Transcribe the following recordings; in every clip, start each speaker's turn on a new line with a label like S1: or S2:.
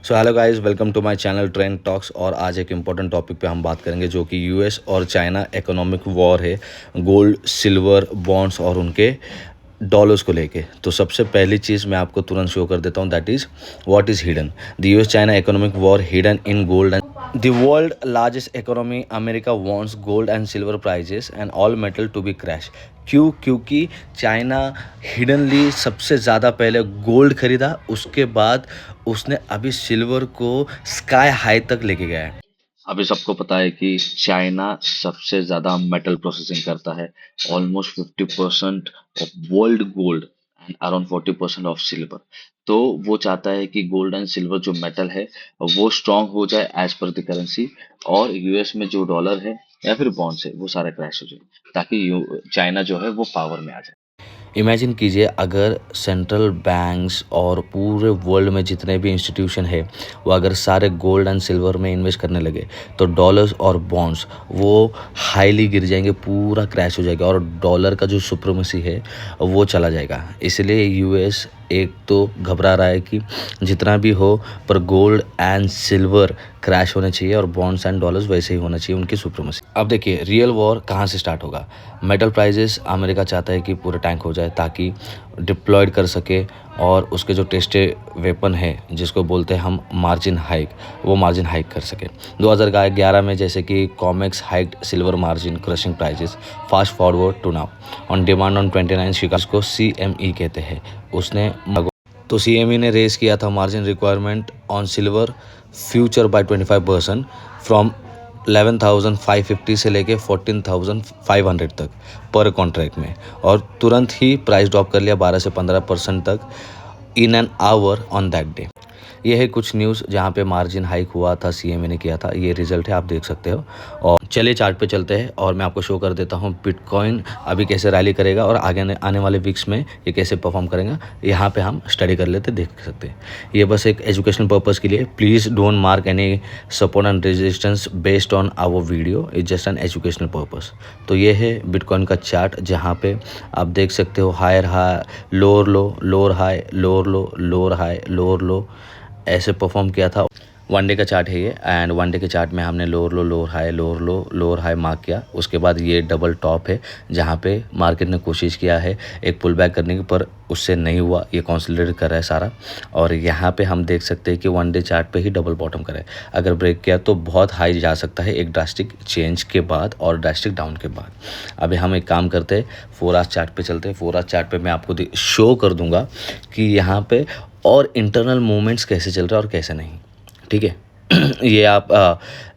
S1: So hello guys, welcome to my channel Trend Talks. और आज एक इम्पॉर्टेंट टॉपिक पे हम बात करेंगे जो कि यूएस और चाइना इकोनॉमिक वॉर है, गोल्ड, सिल्वर, बॉन्ड्स और उनके डॉलर्स को लेके। तो सबसे पहली चीज़ मैं आपको तुरंत शो कर देता हूँ, that is what is hidden the US China economic war hidden in gold and the world largest economy America wants gold and silver prices and all metal to be crash. क्योंकि China hiddenly सबसे ज़्यादा पहले gold खरीदा, उसके बाद उसने अभी silver को स्काई हाई तक लेके गया है। अभी सबको पता है कि चाइना सबसे ज़्यादा मेटल प्रोसेसिंग करता है, almost 50% of world gold and around 40% of silver. तो वो चाहता है कि गोल्ड एंड सिल्वर जो मेटल है वो स्ट्रांग हो जाए एज पर द करेंसी, और यूएस में जो डॉलर है या फिर बॉन्ड्स है वो सारे क्रैश हो जाए, ताकि चाइना जो है वो पावर में आ जाए। इमेजिन कीजिए, अगर सेंट्रल बैंक्स और पूरे वर्ल्ड में जितने भी इंस्टीट्यूशन है वो अगर सारे गोल्ड एंड सिल्वर में इन्वेस्ट करने लगे, तो डॉलर्स और बॉन्ड्स वो हाईली गिर जाएंगे, पूरा क्रैश हो जाएगा और डॉलर का जो सुप्रीमेसी है वो चला जाएगा। इसलिए यूएस एक तो घबरा रहा है कि जितना भी हो पर गोल्ड एंड सिल्वर क्रैश होने चाहिए और बॉन्ड्स एंड डॉलर्स वैसे ही होना चाहिए, उनकी सुप्रीमेसी। अब देखिए रियल वॉर कहाँ से स्टार्ट होगा। मेटल प्राइजेस अमेरिका चाहता है कि पूरा टैंक हो जाए ताकि डिप्लॉयड कर सके, और उसके जो टेस्टेड वेपन है जिसको बोलते हैं हम मार्जिन हाइक, वो मार्जिन हाइक कर सके। 2011 में जैसे कि Comex hiked silver margin crushing prices fast forward to now on demand on 29 Chicago को CME कहते हैं उसने। तो CME ने रेज किया था margin requirement on silver future by 25% from 11,550 से लेके 14,500 तक पर कॉन्ट्रैक्ट में, और तुरंत ही प्राइस ड्रॉप कर लिया 12 से 15% तक in an hour on that day. ये है कुछ न्यूज़ जहाँ पे मार्जिन हाइक हुआ था, CME ने किया था, ये रिजल्ट है, आप देख सकते हो। और चलिए चार्ट पे चलते हैं और मैं आपको शो कर देता हूँ बिटकॉइन अभी कैसे रैली करेगा और आगे आने वाले वीक्स में ये कैसे परफॉर्म करेगा। यहाँ पे हम स्टडी कर लेते, देख सकते हैं। ये बस एक एजुकेशनल पर्पज़ के लिए, please don't mark any support and resistance based on our video, is just an educational purpose. तो ये है बिटकॉइन का चार्ट जहाँ पे आप देख सकते हो higher high, lower low, lower high, lower low, lower high, lower low, ऐसे परफॉर्म किया था। वन डे का चार्ट है ये, एंड वन डे के चार्ट में हमने lower low, lower high, lower low, lower high mark किया। उसके बाद ये डबल टॉप है जहाँ पे मार्केट ने कोशिश किया है एक पुल बैक करने की, पर उससे नहीं हुआ, ये कंसोलिडेट कर रहा है सारा। और यहाँ पे हम देख सकते हैं कि वन डे चार्ट पे ही डबल बॉटम करा है। अगर ब्रेक किया तो बहुत हाई जा सकता है एक ड्रास्टिक चेंज के बाद और ड्रास्टिक डाउन के बाद। अभी हम एक काम करते हैं, 4 आवर्स चार्ट पे चलते हैं। 4 आवर्स चार्ट पे मैं आपको शो कर दूंगा कि यहाँ पे और इंटरनल मूवमेंट्स कैसे चल रहा है और कैसे नहीं, ठीक है। ये आप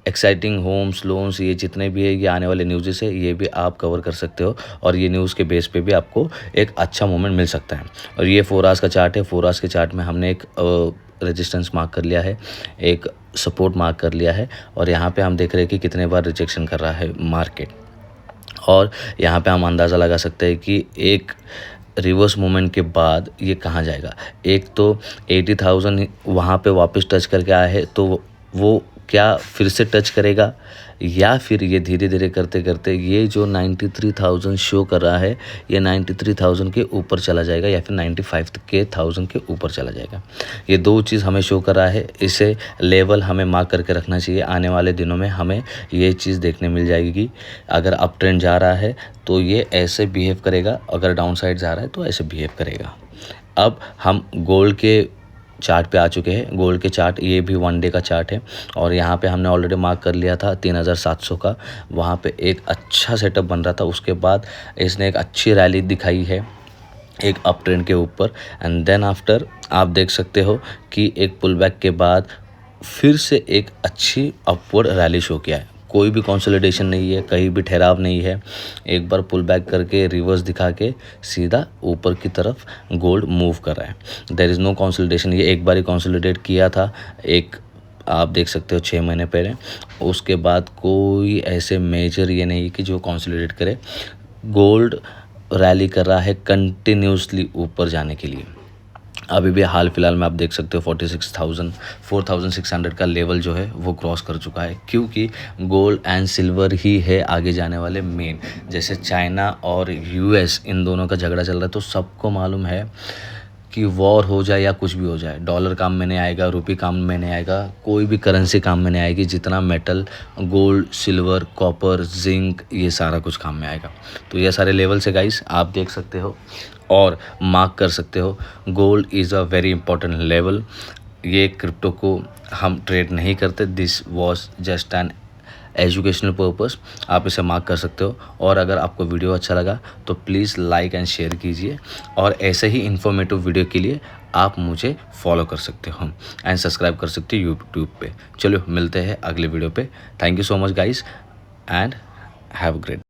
S1: एक्साइटिंग होम्स लोन्स, ये जितने भी है, ये आने वाले न्यूज़ है, ये भी आप कवर कर सकते हो, और ये न्यूज़ के बेस पे भी आपको एक अच्छा मोमेंट मिल सकता है। और ये 4 आवर्स का चार्ट है। 4 आवर्स के चार्ट में हमने एक रेजिस्टेंस मार्क कर लिया है, एक सपोर्ट मार्क कर लिया है, और यहाँ पे हम देख रहे हैं कि कितने बार रिजेक्शन कर रहा है मार्केट। और यहाँ पे हम अंदाज़ा लगा सकते हैं कि एक रिवर्स मूवमेंट के बाद ये कहाँ जाएगा। एक तो 80,000 वहाँ पे वापस टच करके आया है, तो वो क्या फिर से टच करेगा, या फिर ये धीरे धीरे करते करते ये जो 93,000 शो कर रहा है ये 93,000 के ऊपर चला जाएगा, या फिर 95,000 के ऊपर चला जाएगा। ये दो चीज़ हमें शो कर रहा है। इसे लेवल हमें मार्क करके रखना चाहिए। आने वाले दिनों में हमें ये चीज़ देखने मिल जाएगी। अगर अप ट्रेंड जा रहा है तो ये ऐसे बिहेव करेगा, अगर डाउन साइड जा रहा है तो ऐसे बिहेव करेगा। अब हम गोल्ड के चार्ट पे आ चुके हैं। गोल्ड के चार्ट, ये भी वन डे का चार्ट है, और यहाँ पे हमने ऑलरेडी मार्क कर लिया था 3,700 का। वहाँ पे एक अच्छा सेटअप बन रहा था, उसके बाद इसने एक अच्छी रैली दिखाई है एक अप ट्रेंड के ऊपर, एंड देन आफ्टर आप देख सकते हो कि एक पुल बैक के बाद फिर से एक अच्छी अपवर्ड रैली शो किया है। कोई भी कंसोलिडेशन नहीं है, कहीं भी ठहराव नहीं है। एक बार पुल बैक करके रिवर्स दिखा के सीधा ऊपर की तरफ गोल्ड मूव कर रहा है। There is no consolidation. ये एक बार ही कंसोलिडेट किया था, एक आप देख सकते हो 6 महीने पहले। उसके बाद कोई ऐसे मेजर ये नहीं कि जो कंसोलिडेट करे। गोल्ड रैली कर रहा है कंटिन्यूसली ऊपर जाने के लिए। अभी भी हाल फिलहाल में आप देख सकते हो 4,600 का लेवल जो है वो क्रॉस कर चुका है, क्योंकि गोल्ड एंड सिल्वर ही है आगे जाने वाले मेन। जैसे चाइना और US इन दोनों का झगड़ा चल रहा है, तो सबको मालूम है कि वॉर हो जाए या कुछ भी हो जाए, डॉलर काम में नहीं आएगा, रुपये काम में नहीं आएगा, कोई भी करेंसी काम में नहीं आएगी जितना metal, gold, silver, copper, zinc, ये सारा कुछ काम में आएगा। तो ये सारे लेवल्स है गाइस, आप देख सकते हो और मार्क कर सकते हो। Gold is a very important level. ये क्रिप्टो को हम ट्रेड नहीं करते, this was just an educational purpose. आप इसे मार्क कर सकते हो। और अगर आपको वीडियो अच्छा लगा तो प्लीज़ लाइक एंड शेयर कीजिए, और ऐसे ही इन्फॉर्मेटिव वीडियो के लिए आप मुझे फॉलो कर सकते हो एंड सब्सक्राइब कर सकते हो यूट्यूब पे। चलो मिलते हैं अगले वीडियो पे। Thank you so much guys and have a great day.